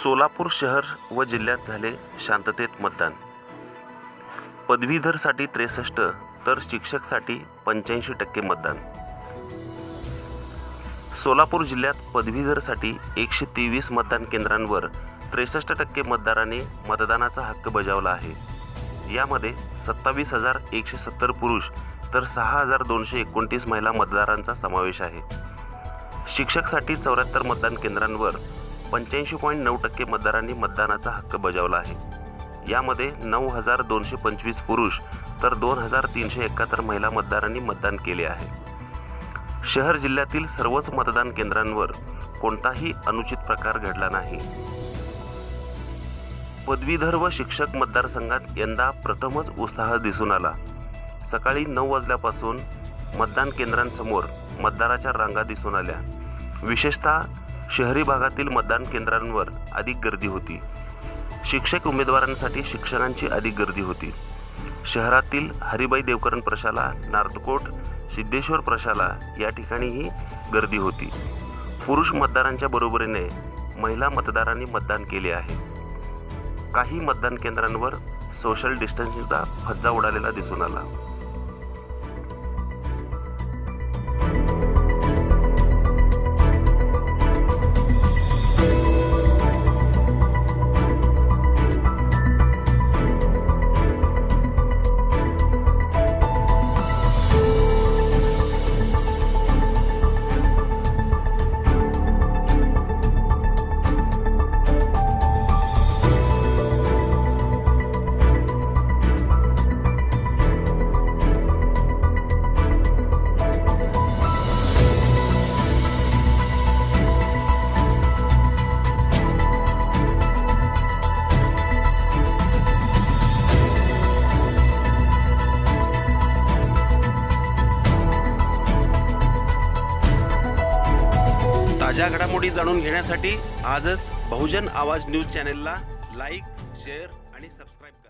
सोलापूर शहर व जिल्ह्यात झाले शांततेत मतदान। पदवीधरसाठी 63 तर शिक्षकसाठी 85% मतदान। सोलापूर जिल्ह्यात पदवीधरसाठी 123 मतदान केंद्रांवर 63% मतदारांनी मतदानाचा हक्क बजावला आहे। यामध्ये 27,170 पुरुष तर 6,229 महिला मतदारांचा समावेश आहे। शिक्षकसाठी 74 मतदान केंद्रांवर 85.9% मतदारांनी मतदानाचा हक्क बजावला आहे। यामध्ये 9,225 पुरुष तर 2,371 महिला मतदारांनी मतदान केले आहे। शहर जिल्ह्यातील सर्वच मतदान केंद्रांवर कोणताही अनुचित प्रकार घडला नाही। पदवीधर व शिक्षक मतदारसंघात यंदा प्रथमच उत्साह दिसून आला। सकाळी 9 वाजल्यापासून मतदान केंद्रांसमोर मतदाराच्या रांगा दिसून आल्या। विशेषतः शहरी भागातील मतदान केंद्रांवर अधिक गर्दी होती। शिक्षक उमेदवारांसाठी शिक्षकांची अधिक गर्दी होती। शहरातील हरिभाई देवकरण प्रशाला, नार्दकोट, सिद्धेश्वर प्रशाला या ठिकाणीही गर्दी होती। पुरुष मतदारांच्या बरोबरीने महिला मतदारांनी मतदान केले आहे। काही मतदान केंद्रांवर सोशल डिस्टन्सिंगचा फज्जा उडालेला दिसून आला। ताज्या घडामोडी जाणून घेण्यासाठी आजच बहुजन आवाज न्यूज चॅनेलला लाईक, शेअर आणि सबस्क्राईब करा।